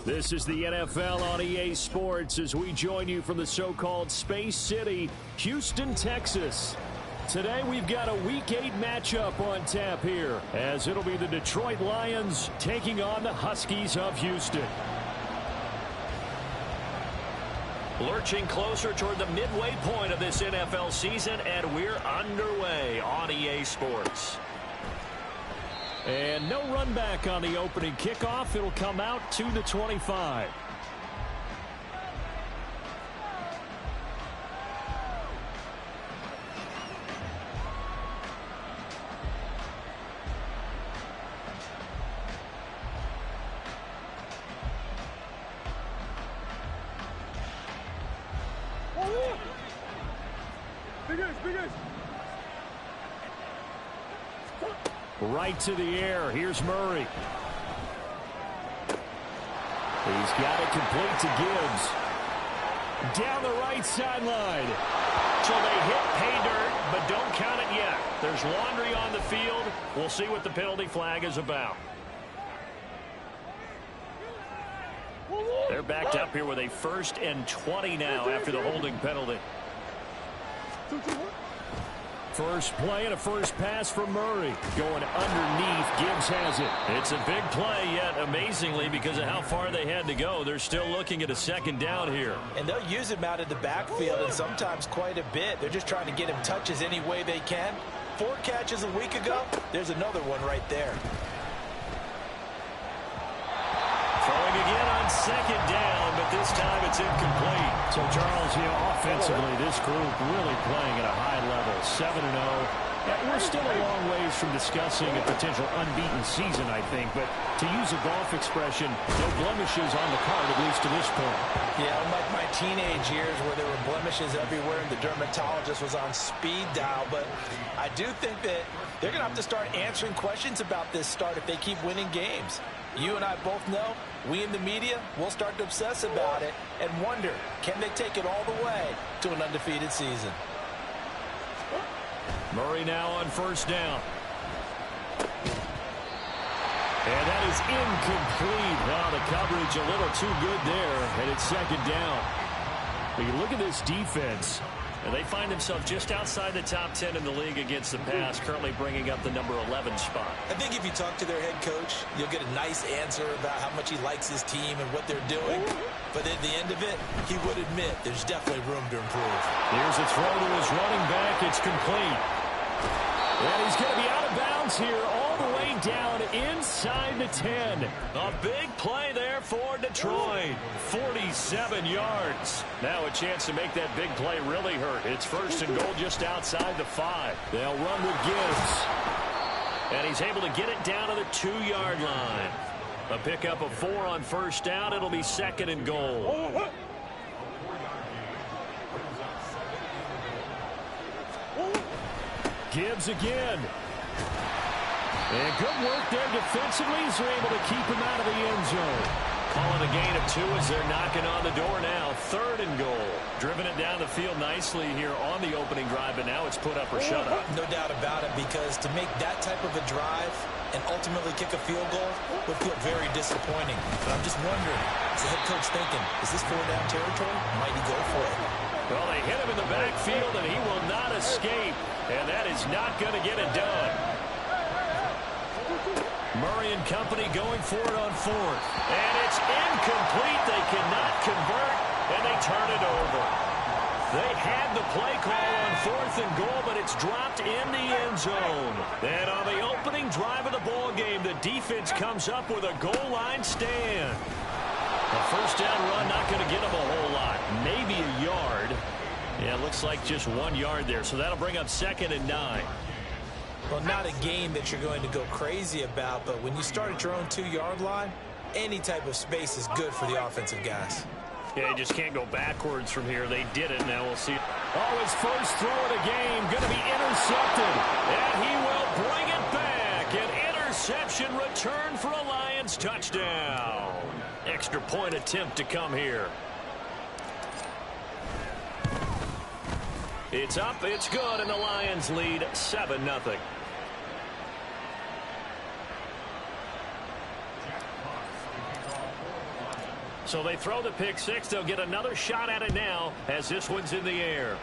This is the NFL on EA Sports as we join you from the so-called Space City, Houston, Texas. Today we've got a Week 8 matchup on tap here, as it'll be the Detroit Lions taking on the Huskies of Houston. Lurching closer toward the midway point of this NFL season, and we're underway on EA Sports. And no run back on the opening kickoff. It'll come out to the 25. Right to the air. Here's Murray. He's got it complete to Gibbs. Down the right sideline. So they hit pay dirt, but don't count it yet. There's laundry on the field. We'll see what the penalty flag is about. They're backed up here with a 1st and 20 now after the holding penalty. First play and a first pass from Murray. Going underneath. Gibbs has it. It's a big play, yet amazingly, because of how far they had to go, they're still looking at a 2nd down here. And they'll use him out of the backfield, and sometimes quite a bit. They're just trying to get him touches any way they can. 4 catches a week ago. There's another one right there. Throwing again on 2nd down, but this time it's incomplete. So, Charles, offensively, this group really playing at a high level, 7-0. We're still a long ways from discussing a potential unbeaten season, I think. But to use a golf expression, no blemishes on the card, at least to this point. Yeah, unlike my teenage years where there were blemishes everywhere and the dermatologist was on speed dial. But I do think that they're going to have to start answering questions about this start if they keep winning games. You and I both know, we in the media, will start to obsess about it and wonder, can they take it all the way to an undefeated season? Murray now on 1st down. And that is incomplete. Wow, the coverage a little too good there, and it's 2nd down. But you look at this defense. And they find themselves just outside the top 10 in the league against the pass, currently bringing up the number 11 spot. I think if you talk to their head coach, you'll get a nice answer about how much he likes his team and what they're doing. But at the end of it, he would admit there's definitely room to improve. Here's a throw to his running back. It's complete. And he's going to be out of bounds here all the way down inside the 10. A big play there for Detroit. 47 yards. Now a chance to make that big play really hurt. It's 1st and goal just outside the 5. They'll run with Gibbs. And he's able to get it down to the 2-yard line. A pickup of 4 on 1st down. It'll be 2nd and goal. Gibbs again. And good work there defensively. He's able to keep him out of the end zone. Calling a gain of 2 as they're knocking on the door now. 3rd and goal. Driven it down the field nicely here on the opening drive, but now it's put up or shut up. No doubt about it, because to make that type of a drive and ultimately kick a field goal would feel very disappointing. But I'm just wondering, is the head coach thinking, is this 4-down territory? Might he go for it? Well, they hit him in the backfield, and he will not escape. And that is not going to get it done. Murray and company going for it on 4th. And it's incomplete. They cannot convert, and they turn it over. They had the play call on 4th and goal, but it's dropped in the end zone. And on the opening drive of the ball game, the defense comes up with a goal line stand. A 1st down run, not going to get them a whole lot. Maybe a yard. Yeah, it looks like just 1 yard there, so that'll bring up 2nd and 9. Well, not a game that you're going to go crazy about, but when you start at your own 2-yard line, any type of space is good for the offensive guys. Yeah, you just can't go backwards from here. They did it. Now we'll see. Oh, his first throw of the game going to be intercepted. And he will bring it back. An interception return for a Lions touchdown. Extra point attempt to come here. It's up, it's good, and the Lions lead 7-0. So they throw the pick six. They'll get another shot at it now as this one's in the air.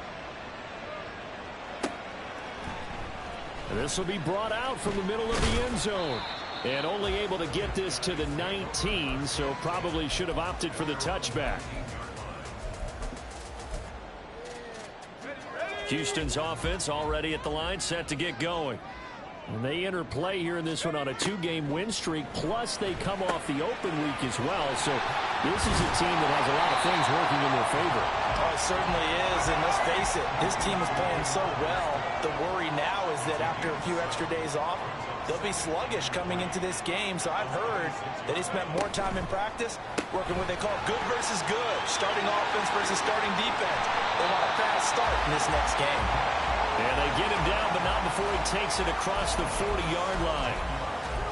And this will be brought out from the middle of the end zone. And only able to get this to the 19, so probably should have opted for the touchback. Houston's offense already at the line, set to get going. And they enter play here in this one on a 2-game win streak, plus they come off the open week as well. So this is a team that has a lot of things working in their favor. Oh, it certainly is, and let's face it, this team is playing so well. The worry now is that after a few extra days off, they'll be sluggish coming into this game. So I've heard that they spent more time in practice working what they call good versus good, starting offense versus starting defense. They want a fast start in this next game. And they get him down, but not before he takes it across the 40-yard line.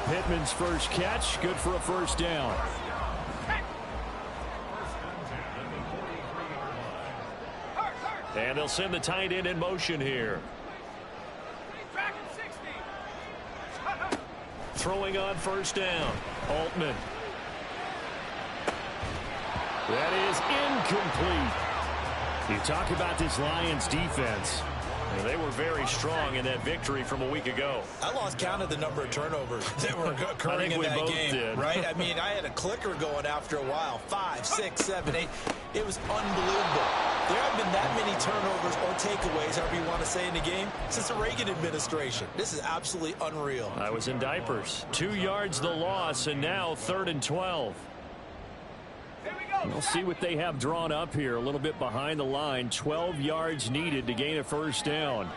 Pittman's first catch, good for a first down. And they'll send the tight end in motion here. Throwing on first down, Altman. That is incomplete. You talk about this Lions defense. They were very strong in that victory from a week ago. I lost count of the number of turnovers that were occurring in that game. Did. Right? I mean, I had a clicker going after a while. 5, 6, 7, 8. It was unbelievable. There haven't been that many turnovers or takeaways, however you want to say, in the game since the Reagan administration. This is absolutely unreal. I was in diapers. 2 yards the loss, and now 3rd and 12. We'll see what they have drawn up here. A little bit behind the line. 12 yards needed to gain a first down.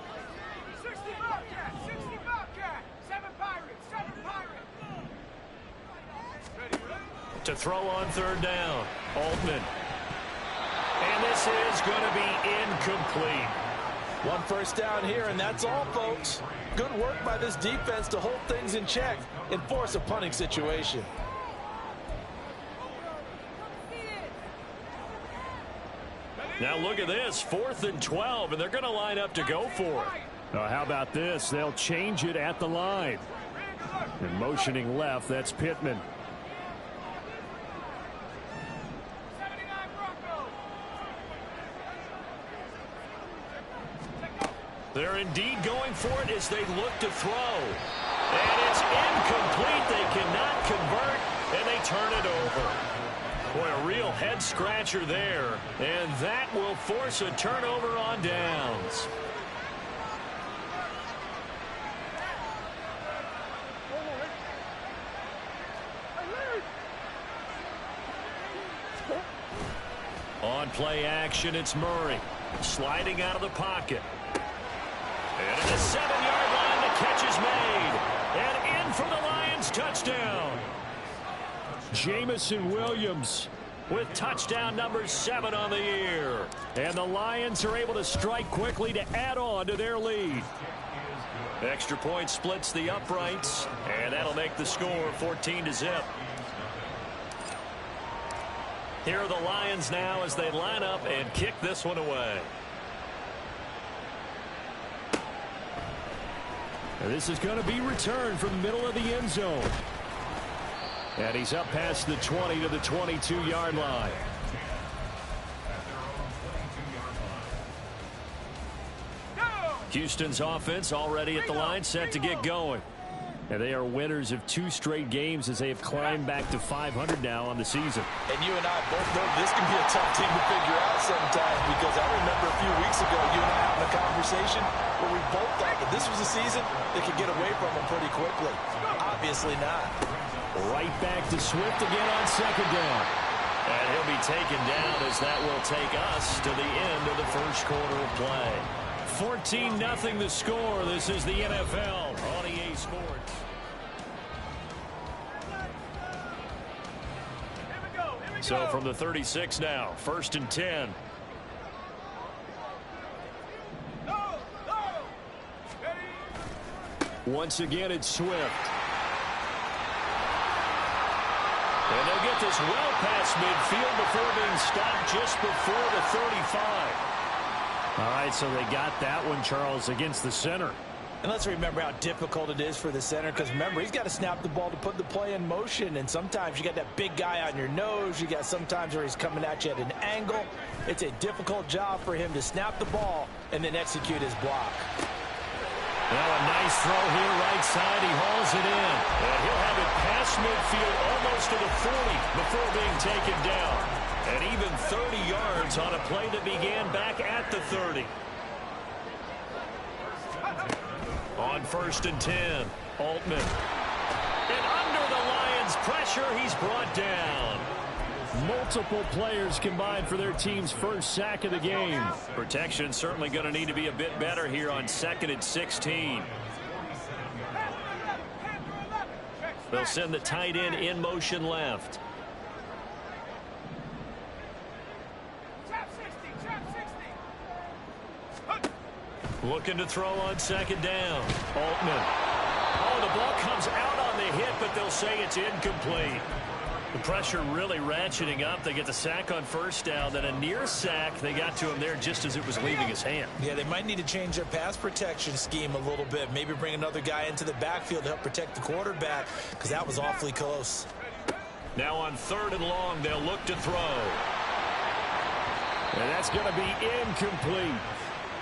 To throw on 3rd down, Altman. And this is going to be incomplete. One first down here, and that's all, folks. Good work by this defense to hold things in check and force a punting situation. Now look at this, 4th and 12, and they're going to line up to go for it. How about this? They'll change it at the line. And motioning left, that's Pittman. They're indeed going for it as they look to throw. And it's incomplete. They cannot convert, and they turn it over. Boy, a real head-scratcher there. And that will force a turnover on downs. On play action, it's Murray. Sliding out of the pocket. And at the 7-yard line, the catch is made. And in for the Lions touchdown. Jamison Williams with touchdown number 7 on the year. And the Lions are able to strike quickly to add on to their lead. Extra point splits the uprights, and that'll make the score 14-0. Here are the Lions now as they line up and kick this one away. And this is going to be returned from the middle of the end zone. And he's up past the 20 to the 22-yard line. Houston's offense already at the line, set to get going. And they are winners of 2 straight games as they have climbed back to 500 now on the season. And you and I both know this can be a tough team to figure out sometimes, because I remember a few weeks ago you and I having a conversation where we both thought that this was a season that could get away from them pretty quickly. Obviously not. Right back to Swift again on 2nd down. And he'll be taken down as that will take us to the end of the first quarter of play. 14-0 the score. This is the NFL on EA Sports. So from the 36 now, 1st and 10. Once again, it's Swift. And they'll get this well past midfield before being stopped just before the 35. All right, so they got that one, Charles, against the center. And let's remember how difficult it is for the center, because remember, he's got to snap the ball to put the play in motion, and sometimes you got that big guy on your nose. You got sometimes where he's coming at you at an angle. It's a difficult job for him to snap the ball and then execute his block. Now a nice throw here, right side. He hauls it in. And he'll have it past midfield, almost to the 40 before being taken down. And even 30 yards on a play that began back at the 30. On 1st and 10, Altman. And under the Lions' pressure, he's brought down. Multiple players combined for their team's first sack of the game. Protection certainly going to need to be a bit better here on 2nd and 16. They'll send the tight end in motion left. Looking to throw on 2nd down. Altman. Oh, the ball comes out on the hit, but they'll say it's incomplete. The pressure really ratcheting up. They get the sack on 1st down, then a near sack. They got to him there just as it was leaving his hand. Yeah, they might need to change their pass protection scheme a little bit. Maybe bring another guy into the backfield to help protect the quarterback, because that was awfully close. Now on 3rd and long, they'll look to throw. And that's going to be incomplete.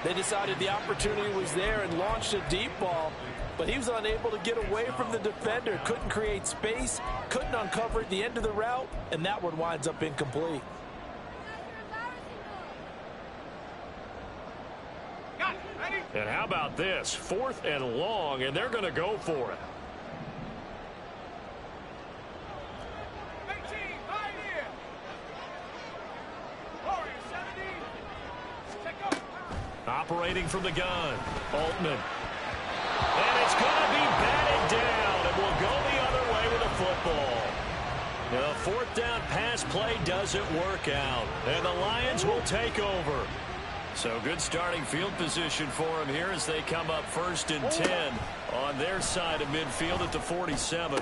They decided the opportunity was there and launched a deep ball, but he was unable to get away from the defender, couldn't create space, couldn't uncover at the end of the route, and that one winds up incomplete. And how about this? 4th and long, and they're going to go for it. Operating from the gun, Altman. And it's going to be batted down, and will go the other way with a football. The 4th down pass play doesn't work out, and the Lions will take over. So good starting field position for them here as they come up 1st and 10 on their side of midfield at the 47.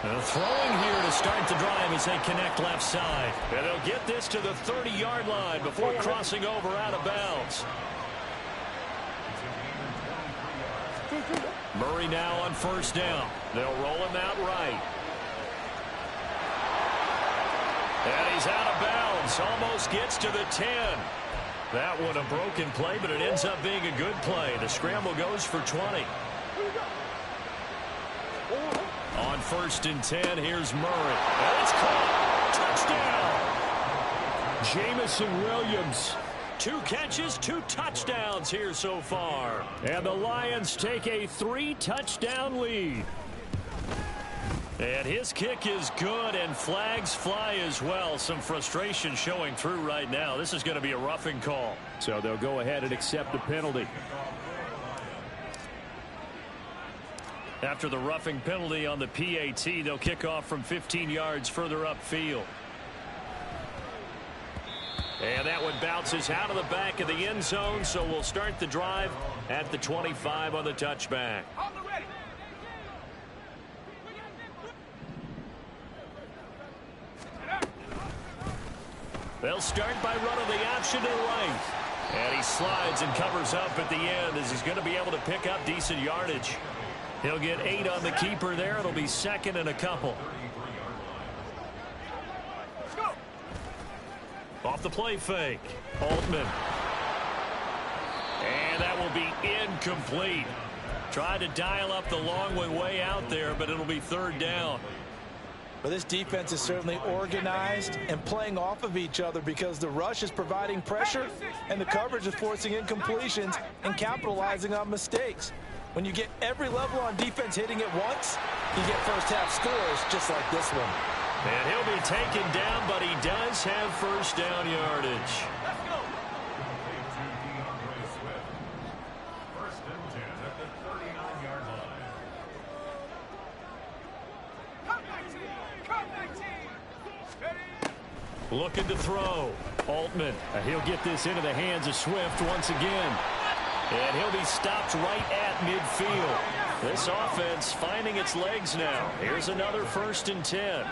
Throwing here to start the drive as they connect left side. And they'll get this to the 30-yard line before crossing over out of bounds. Murray now on 1st down. They'll roll him out right. And he's out of bounds. Almost gets to the 10. That one a broken play, but it ends up being a good play. The scramble goes for 20. On 1st and 10, here's Murray. And it's caught. Touchdown. Jamison Williams. 2 catches, 2 touchdowns here so far. And the Lions take a 3-touchdown lead. And his kick is good, and flags fly as well. Some frustration showing through right now. This is going to be a roughing call. So they'll go ahead and accept the penalty. After the roughing penalty on the PAT, they'll kick off from 15 yards further upfield. And that one bounces out of the back of the end zone, so we'll start the drive at the 25 on the touchback. They'll start by running the option to the right. And he slides and covers up at the end as he's going to be able to pick up decent yardage. He'll get 8 on the keeper there. It'll be 2nd and a couple. Off the play fake. Altman. And that will be incomplete. Tried to dial up the long way out there, but it'll be 3rd down. But this defense is certainly organized and playing off of each other, because the rush is providing pressure and the coverage is forcing incompletions and capitalizing on mistakes. When you get every level on defense hitting at once, you get first-half scores just like this one. And he'll be taken down, but he does have 1st down yardage. Looking to throw. Altman. He'll get this into the hands of Swift once again. And he'll be stopped right at midfield. This offense finding its legs now. Here's another 1st and 10.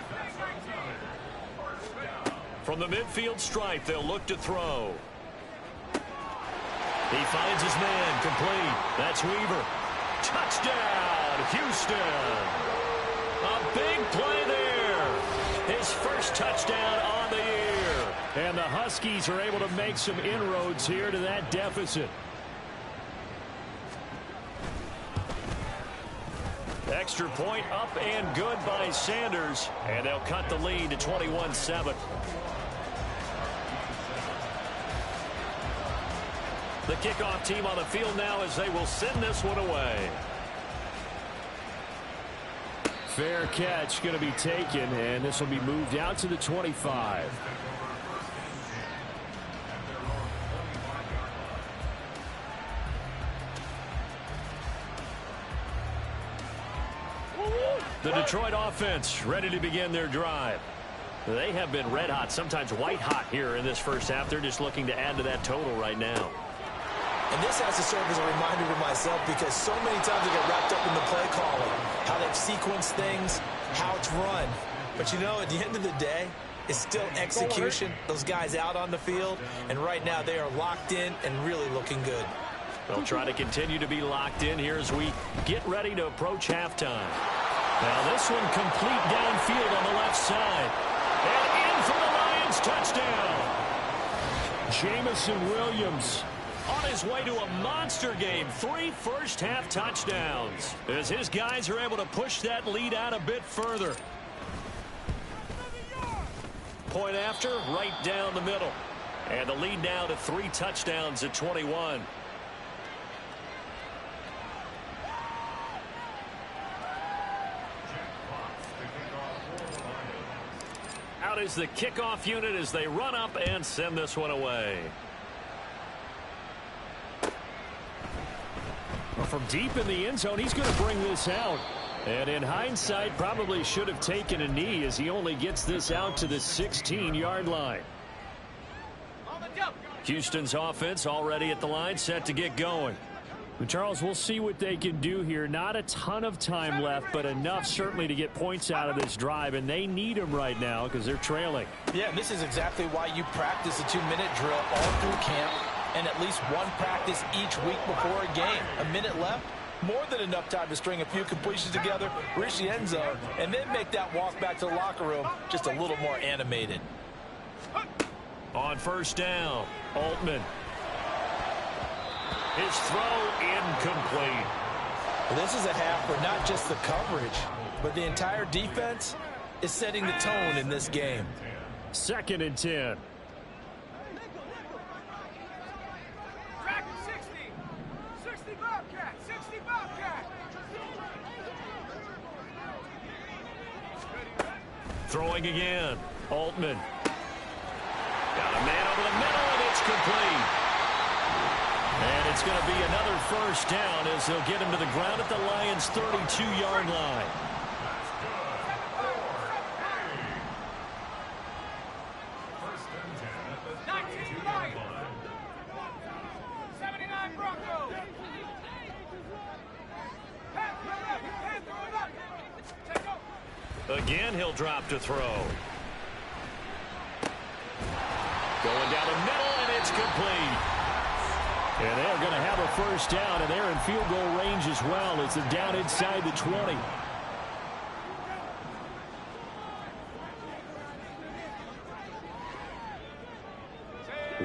From the midfield stripe, they'll look to throw. He finds his man complete. That's Weaver. Touchdown, Houston. A big play there. His first touchdown on the year. And the Huskies are able to make some inroads here to that deficit. Extra point up and good by Sanders. And they'll cut the lead to 21-7. The kickoff team on the field now as they will send this one away. Fair catch going to be taken, and this will be moved out to the 25. The Detroit offense ready to begin their drive. They have been red hot, sometimes white hot here in this first half. They're just looking to add to that total right now. And this has to serve as a reminder to myself because so many times I get wrapped up in the play calling, how they've sequenced things, how it's run. But, you know, at the end of the day, it's still execution. Those guys out on the field, and right now they are locked in and really looking good. They'll try to continue to be locked in here as we get ready to approach halftime. Now this one complete downfield on the left side. And in for the Lions, touchdown. Jamison Williams On his way to a monster game, 3 first-half touchdowns, as his guys are able to push that lead out a bit further. Point after, right down the middle. And the lead now to 3 touchdowns at 21. Out is the kickoff unit as they run up and send this one away. from deep in the end zone. He's going to bring this out. And in hindsight, probably should have taken a knee as he only gets this out to the 16-yard line. Houston's offense already at the line, set to get going. But Charles, we'll see what they can do here. Not a ton of time left, but enough certainly to get points out of this drive, and they need them right now because they're trailing. Yeah, and this is exactly why you practice a 2-minute drill all through camp and at least one practice each week before a game. A minute left, more than enough time to string a few completions together, reach the end zone, and then make that walk back to the locker room just a little more animated. On first down, Altman. His throw incomplete. Well, this is a half where not just the coverage, but the entire defense is setting the tone in this game. 2nd and 10. Throwing again, Altman. Got a man over the middle, and it's complete. And it's going to be another first down as they'll get him to the ground at the Lions' 32-yard line. Again, he'll drop to throw. Going down the middle, and it's complete. And they're going to have a first down, and they're in field goal range as well as they're down inside the 20.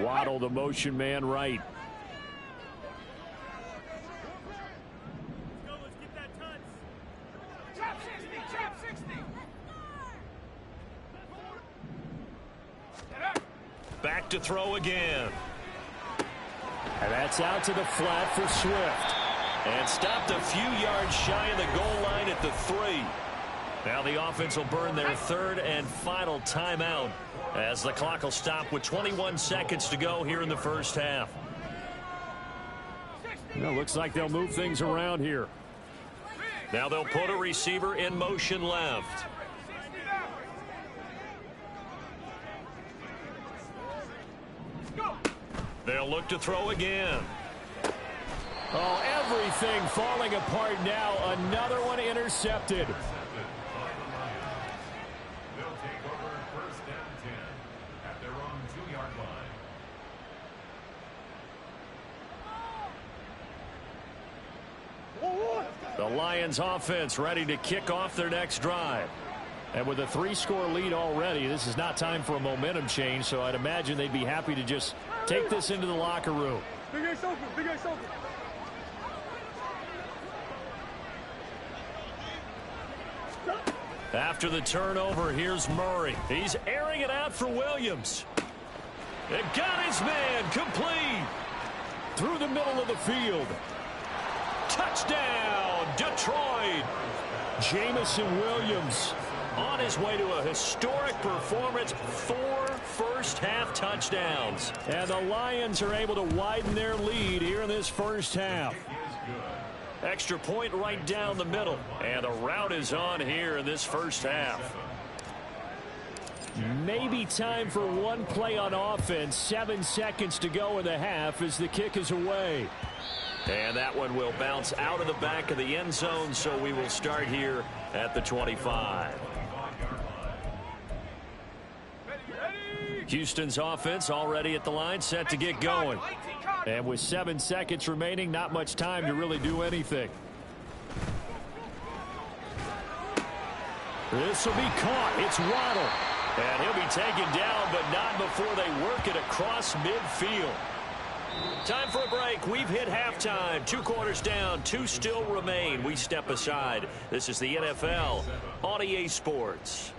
Waddle, the motion man, right. Let's get that touch. Trap 60, trap 60. Back to throw again. And that's out to the flat for Swift. And stopped a few yards shy of the goal line at the 3. Now the offense will burn their 3rd and final timeout as the clock will stop with 21 seconds to go here in the first half. Well, looks like they'll move things around here. Now they'll put a receiver in motion left. They'll look to throw again. Oh, everything falling apart now. Another one intercepted. They'll take over 1st and 10 at their own 2-yard line. Lions offense ready to kick off their next drive. And with a 3-score lead already, this is not time for a momentum change, so I'd imagine they'd be happy to just take this into the locker room. Big Ace open, Big Ace open. After the turnover, here's Murray. He's airing it out for Williams. And got his man complete. Through the middle of the field. Touchdown, Detroit. Jamison Williams on his way to a historic performance. 4 first-half touchdowns. And the Lions are able to widen their lead here in this first half. Extra point right down the middle. And the route is on here in this first half. Maybe time for one play on offense. 7 seconds to go in the half as the kick is away. And that one will bounce out of the back of the end zone, so we will start here at the 25. Houston's offense already at the line, set to get going. And with 7 seconds remaining, not much time to really do anything. This will be caught. It's Waddle. And he'll be taken down, but not before they work it across midfield. Time for a break. We've hit halftime. 2 quarters down, 2 still remain. We step aside. This is the NFL on EA Sports.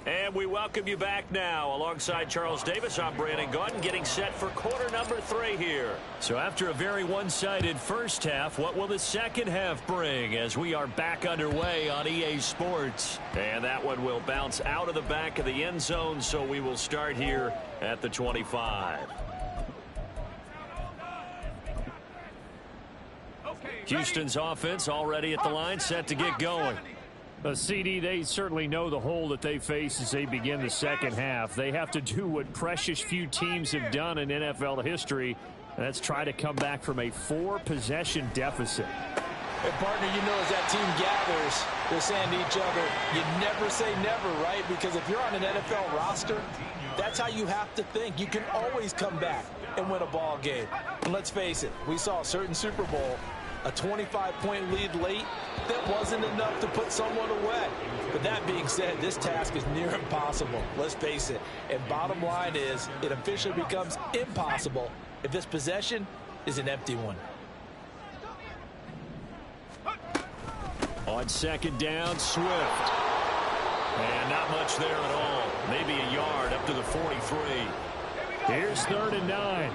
And we welcome you back now. Alongside Charles Davis, I'm Brandon Gaudin, getting set for quarter number 3 here. So after a very one-sided first half, what will the second half bring as we are back underway on EA Sports? And that one will bounce out of the back of the end zone, so we will start here at the 25. Houston's offense already at the line, set to get going. CD, they certainly know the hole that they face as they begin the second half. They have to do what precious few teams have done in NFL history, and that's try to come back from a 4-possession deficit. And partner, you know, as that team gathers, they're saying to each other, you never say never, right? Because if you're on an NFL roster, that's how you have to think. You can always come back and win a ball game. And let's face it, we saw a certain Super Bowl, a 25-point lead late, that wasn't enough to put someone away. But that being said, this task is near impossible. Let's face it. And bottom line is, it officially becomes impossible if this possession is an empty one. On second down, Swift. And not much there at all. Maybe a yard up to the 43. Here's 3rd and 9.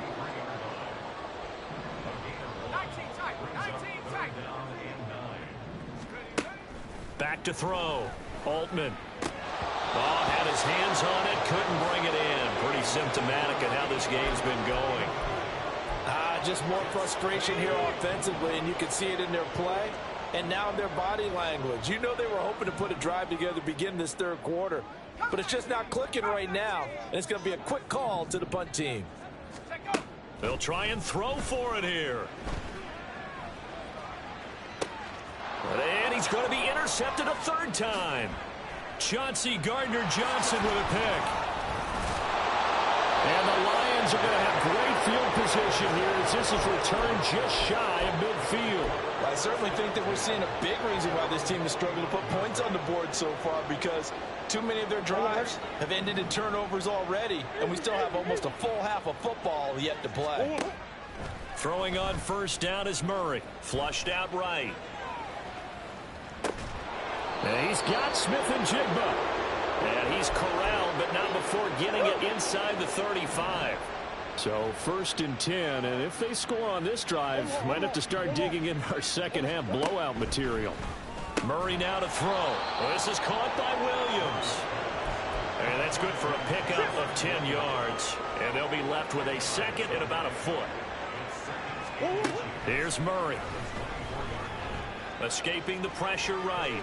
Back to throw. Altman. Oh, had his hands on it. Couldn't bring it in. Pretty symptomatic of how this game's been going. Just more frustration here offensively, and you can see it in their play and now in their body language. You know they were hoping to put a drive together to begin this 3rd quarter, but it's just not clicking right now, and it's going to be a quick call to the punt team. They'll try and throw for it here. And he's going to be intercepted a 3rd time. Chauncey Gardner-Johnson with a pick. And the Lions are going to have great field position here as this is returned just shy of midfield. I certainly think that we're seeing a big reason why this team has struggled to put points on the board so far, because too many of their drives have ended in turnovers already, and we still have almost a full half of football yet to play. Throwing on first down is Murray. Flushed out right. And he's got Smith and Jigba. And he's corralled, but not before getting it inside the 35. So 1st and 10, and if they score on this drive, might have to start digging in our second half blowout material. Murray now to throw. This is caught by Williams. And that's good for a pickup of 10 yards. And they'll be left with a 2nd and about a foot. Here's Murray. Escaping the pressure right.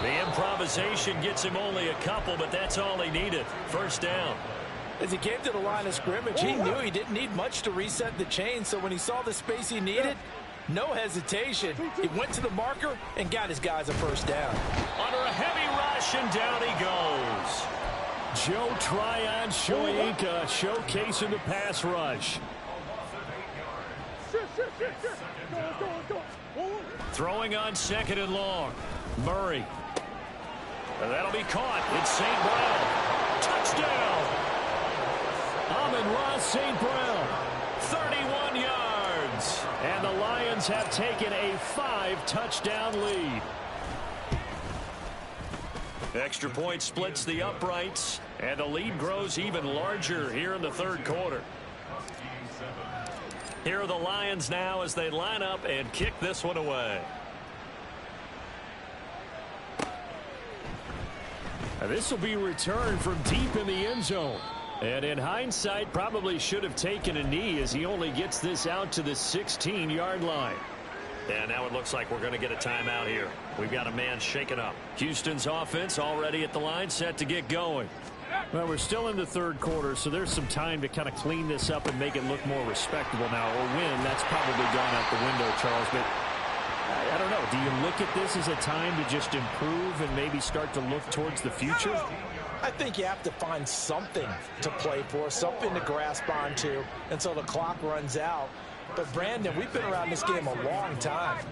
The improvisation gets him only a couple, but that's all he needed. 1st down. As he came to the line of scrimmage, he knew he didn't need much to reset the chain, so when he saw the space he needed, No hesitation. He went to the marker and got his guys a first down. Under a heavy rush, and down he goes. Joe Tryon Shoyinka showcasing the pass rush. Throwing on 2nd and long. Murray. And that'll be caught. It's St. Brown. Touchdown. Amon-Ra St. Brown. 31 yards. And the Lions have taken a 5-touchdown lead. Extra point splits the uprights, and the lead grows even larger here in the 3rd quarter. Here are the Lions now as they line up and kick this one away. This will be returned from deep in the end zone. And in hindsight, probably should have taken a knee as he only gets this out to the 16-yard line. And now it looks like we're going to get a timeout here. We've got a man shaken up. Houston's offense already at the line, set to get going. Well, we're still in the 3rd quarter, so there's some time to kind of clean this up and make it look more respectable now. Or win, that's probably gone out the window, Charles. But I don't know. Do you look at this as a time to just improve and maybe start to look towards the future? I think you have to find something to play for, something to grasp onto until the clock runs out. But, Brandon, we've been around this game a long time.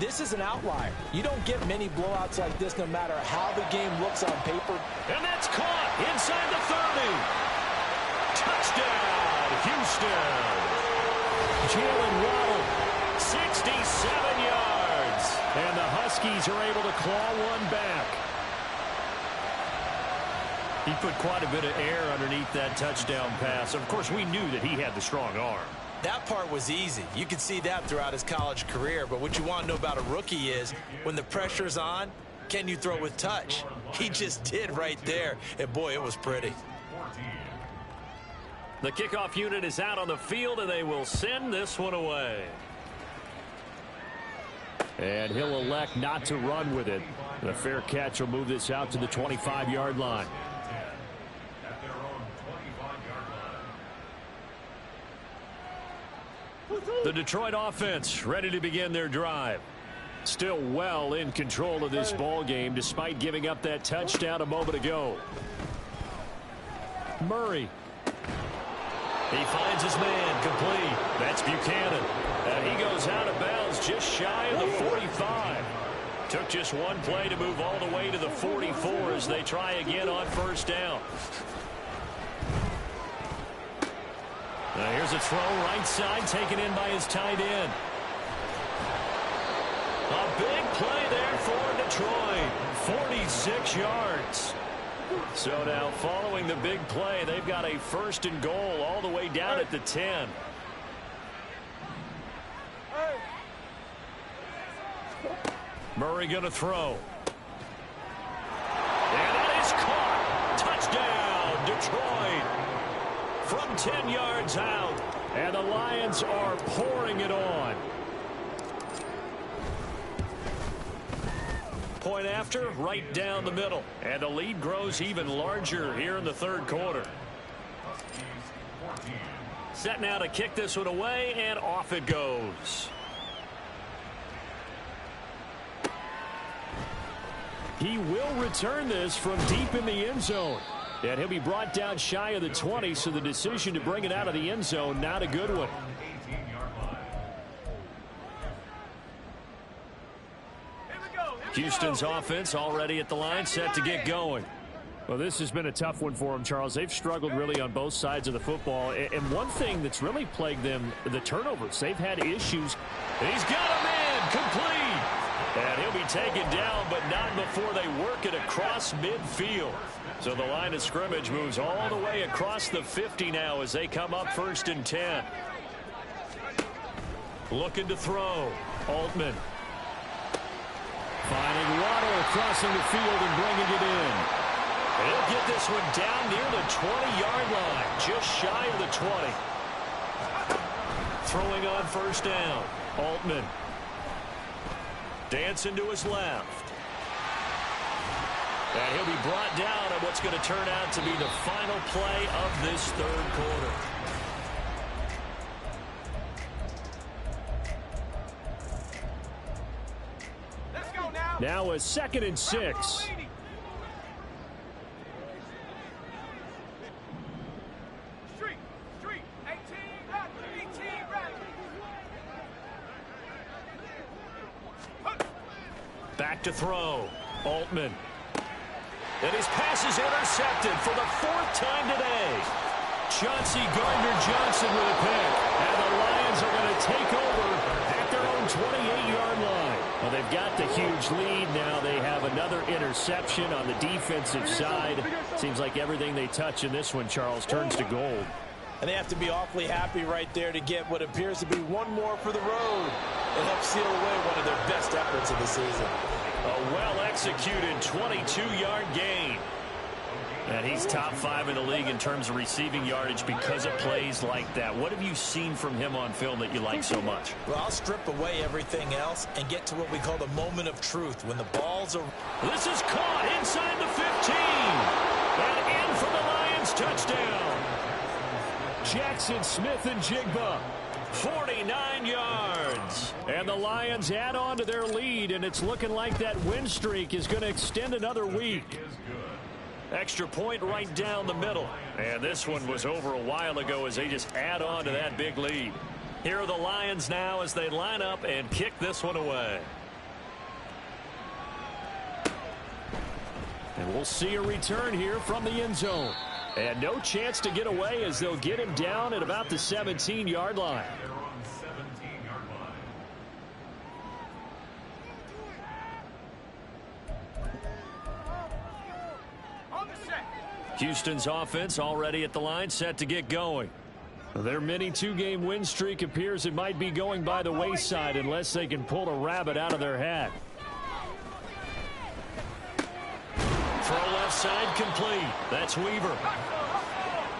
This is an outlier. You don't get many blowouts like this no matter how the game looks on paper. And that's caught inside the 30. Touchdown, Houston. Jalen Waddle. 67 yards. And the Huskies are able to claw one back. He put quite a bit of air underneath that touchdown pass. Of course, we knew that he had the strong arm. That part was easy. You could see that throughout his college career. But what you want to know about a rookie is when the pressure's on, can you throw with touch? He just did right there. And, boy, it was pretty. The kickoff unit is out on the field, and they will send this one away. And he'll elect not to run with it. The fair catch will move this out to the 25-yard line. The Detroit offense ready to begin their drive. Still well in control of this ball game despite giving up that touchdown a moment ago. Murray. He finds his man complete. That's Buchanan. And he goes out of bounds just shy of the 45. Took just one play to move all the way to the 44 as they try again on 1st down. Now here's a throw right side taken in by his tight end. A big play there for Detroit. 46 yards. So now following the big play, they've got a 1st and goal all the way down at the 10. Murray going to throw. And that is caught. Touchdown, Detroit. From 10 yards out. And the Lions are pouring it on. Point after, right down the middle. And the lead grows even larger here in the 3rd quarter. Set now to kick this one away, and off it goes. He will return this from deep in the end zone. And he'll be brought down shy of the 20, so the decision to bring it out of the end zone, not a good one. Houston's offense already at the line, set to get going. Well, this has been a tough one for them, Charles. They've struggled really on both sides of the football. And one thing that's really plagued them, the turnovers. They've had issues. He's got a man complete. And he'll be taken down, but not before they work it across midfield. So the line of scrimmage moves all the way across the 50 now as they come up 1st and 10. Looking to throw. Altman. Finding Waddle crossing the field and bringing it in. He'll get this one down near the 20-yard line, just shy of the 20. Throwing on 1st down. Altman. Dancing to his left. And he'll be brought down at what's going to turn out to be the final play of this 3rd quarter. Now a 2nd and 6. Back to throw. Altman. And his pass is intercepted for the 4th time today. Chauncey Gardner-Johnson with a pick. And the Lions are going to take over at their own 28-yard line. Well, they've got the huge lead now. They have another interception on the defensive side. Seems like everything they touch in this one, Charles, turns to gold. And they have to be awfully happy right there to get what appears to be one more for the road. It helps seal away one of their best efforts of the season. A well-executed 22-yard gain. And he's top 5 in the league in terms of receiving yardage because of plays like that. What have you seen from him on film that you like so much? Well, I'll strip away everything else and get to what we call the moment of truth. When the balls are... This is caught inside the 15. And in for the Lions touchdown. Jackson Smith and Jigba. 49 yards. And the Lions add on to their lead, and it's looking like that win streak is going to extend another week. Extra point right down the middle. And this one was over a while ago as they just add on to that big lead. Here are the Lions now as they line up and kick this one away. And we'll see a return here from the end zone. And no chance to get away as they'll get him down at about the 17-yard line. Houston's offense already at the line, set to get going. Their mini 2-game win streak appears it might be going by the wayside unless they can pull a rabbit out of their hat. Throw left side complete. That's Weaver.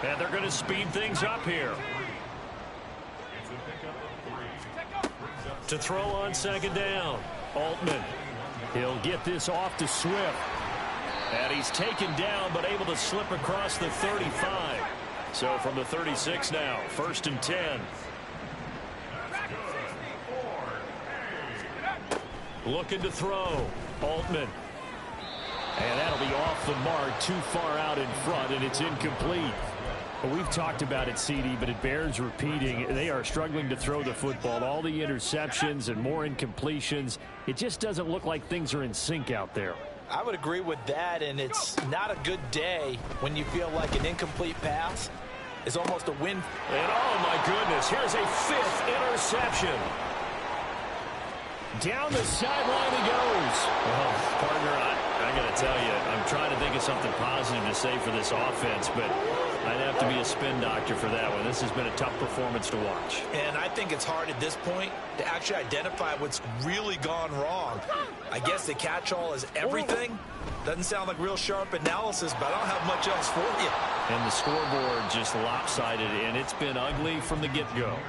And they're going to speed things up here. To throw on 2nd down. Altman. He'll get this off to Swift. And he's taken down but able to slip across the 35. So from the 36 now, 1st and 10. Looking to throw. Altman. And that'll be off the mark, too far out in front, and it's incomplete. Well, we've talked about it, CD, but it bears repeating. They are struggling to throw the football. All the interceptions and more incompletions. It just doesn't look like things are in sync out there. I would agree with that, and it's not a good day when you feel like an incomplete pass is almost a win. And oh my goodness, here's a 5th interception. Down the sideline he goes. Well, partner, I got to tell you, I'm trying to think of something positive to say for this offense, but I'd have to be a spin doctor for that one. This has been a tough performance to watch. And I think it's hard at this point to actually identify what's really gone wrong. I guess the catch-all is everything. Doesn't sound like real sharp analysis, but I don't have much else for you. And the scoreboard just lopsided, and it's been ugly from the get-go.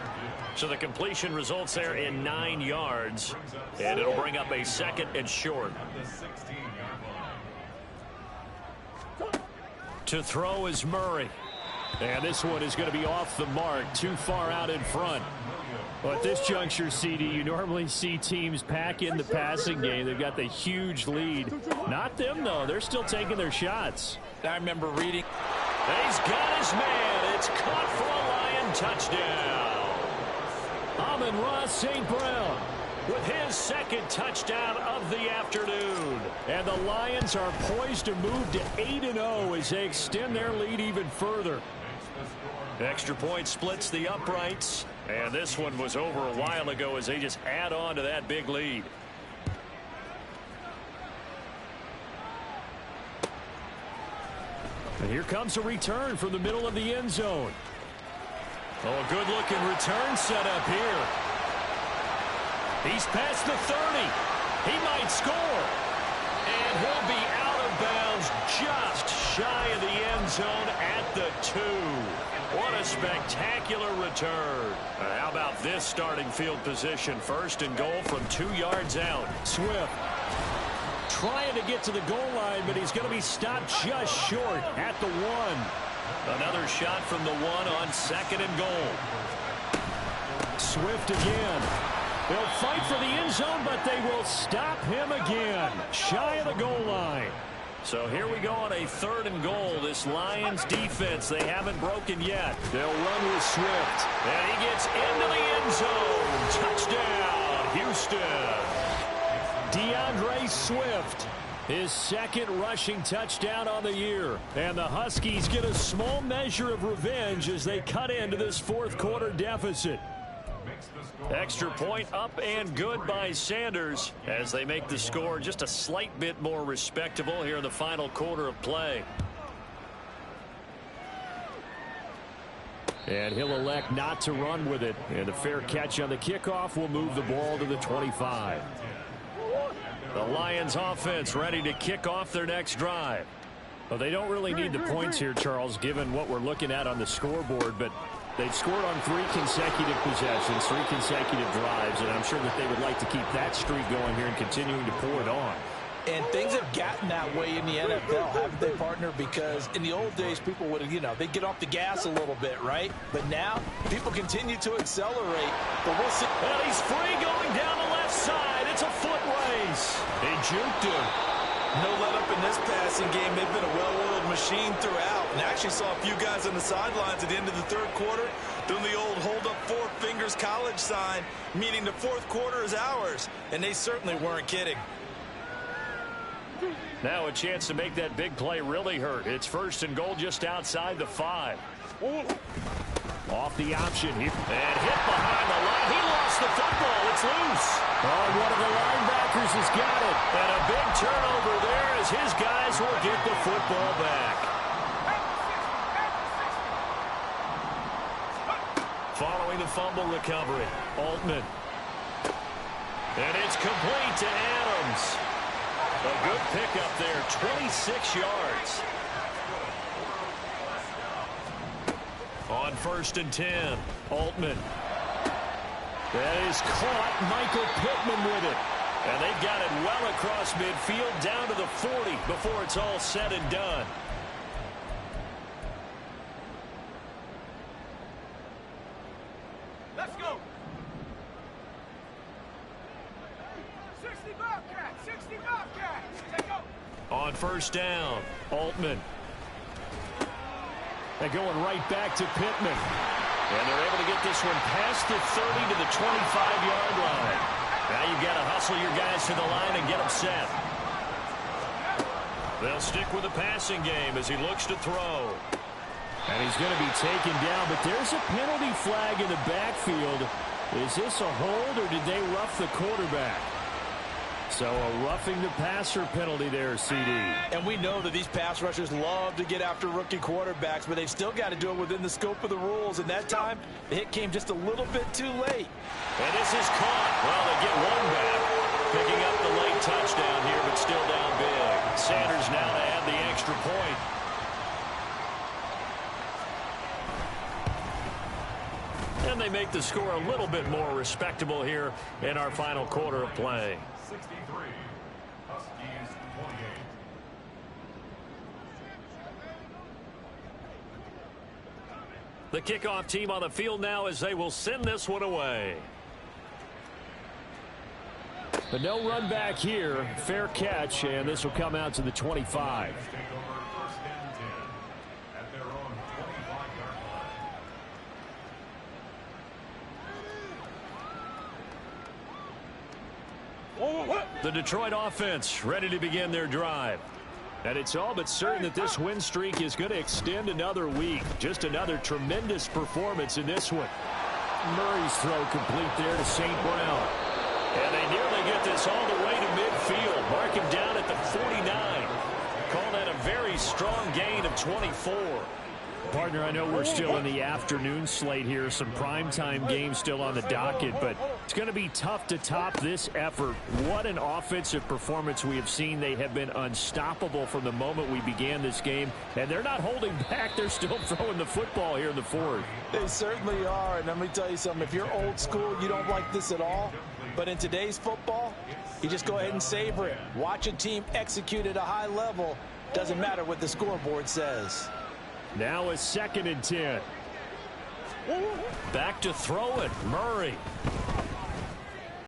So the completion results there in 9 yards, and it'll bring up a 2nd and short. To throw is Murray. And this one is going to be off the mark, too far out in front. Well, at this juncture, CD, you normally see teams pack in the passing game. They've got the huge lead. Not them, though. They're still taking their shots. I remember reading. He's got his man. It's caught for a Lion touchdown. Amon-Ra St. Brown with his 2nd touchdown of the afternoon. And the Lions are poised to move to 8-0 as they extend their lead even further. Extra point splits the uprights. And this one was over a while ago as they just add on to that big lead. And here comes a return from the middle of the end zone. Oh, a good-looking return set up here. He's past the 30. He might score. And he'll be out of bounds just shy of the end zone at the 2. What a spectacular return. How about this starting field position? 1st and goal from 2 yards out. Swift trying to get to the goal line, but he's going to be stopped just short at the 1. Another shot from the 1 on 2nd and goal. Swift again. They'll fight for the end zone, but they will stop him again. Shy of the goal line. So here we go on a 3rd and goal. This Lions defense, they haven't broken yet. They'll run with Swift. And he gets into the end zone. Touchdown, Houston. DeAndre Swift, his 2nd rushing touchdown on the year. And the Huskies get a small measure of revenge as they cut into this 4th quarter deficit. Extra point up and good by Sanders as they make the score just a slight bit more respectable here in the final quarter of play. And he'll elect not to run with it. And a fair catch on the kickoff will move the ball to the 25. The Lions offense ready to kick off their next drive. Well, they don't really need the points here, Charles, given what we're looking at on the scoreboard, but they've scored on 3 consecutive possessions, 3 consecutive drives, and I'm sure that they would like to keep that streak going here and continuing to pour it on. And things have gotten that way in the NFL, haven't they, partner? Because in the old days, people would, they'd get off the gas a little bit, right? But now, people continue to accelerate. But we'll see. And he's free going down the left side. It's a foot race. He juked him. No let-up in this passing game. They've been a well-oiled machine throughout. And actually saw a few guys on the sidelines at the end of the 3rd quarter doing the old hold-up 4 fingers college sign, meaning the 4th quarter is ours. And they certainly weren't kidding. Now a chance to make that big play really hurt. It's 1st and goal just outside the 5. Off the option here. And hit behind the line. He lost the football. It's loose. Oh, one of the linebackers has got it. And a big turnover there as his guys will get the football back. Following the fumble recovery, Altman. And it's complete to Adams. A good pickup there, 26 yards. On 1st and 10, Altman. That is caught. Michael Pittman with it. And they've got it well across midfield down to the 40 before it's all said and done. Let's go. 60 Bobcats, 60 Bobcats. Take go. On 1st down, Altman. They're going right back to Pittman. And they're able to get this one past the 30 to the 25-yard line. Now you've got to hustle your guys to the line and get them set. They'll stick with the passing game as he looks to throw. And he's going to be taken down, but there's a penalty flag in the backfield. Is this a hold, or did they rough the quarterback? So a roughing the passer penalty there, CD. And we know that these pass rushers love to get after rookie quarterbacks, but they've still got to do it within the scope of the rules. And that time, the hit came just a little bit too late. And this is caught. Well, they get one back. Picking up the late touchdown here, but still down big. Sanders now to add the extra point. And they make the score a little bit more respectable here in our final quarter of play. 63, Huskies 28. The kickoff team on the field now as they will send this one away. But no run back here. Fair catch, and this will come out to the 25. Take over 1st and 10 at their own 25-yard line. The Detroit offense ready to begin their drive. And it's all but certain that this win streak is going to extend another week. Just another tremendous performance in this one. Murray's throw complete there to St. Brown. And they nearly get this all the way to midfield. Mark him down at the 49. Call that a very strong gain of 24. Partner, I know we're still in the afternoon slate here. Some primetime games still on the docket, but it's going to be tough to top this effort. What an offensive performance we have seen. They have been unstoppable from the moment we began this game, and they're not holding back. They're still throwing the football here in the 4th. They certainly are, and let me tell you something. If you're old school, you don't like this at all. But in today's football, you just go ahead and savor it. Watch a team execute at a high level. Doesn't matter what the scoreboard says. Now a 2nd and 10. Back to throw it. Murray.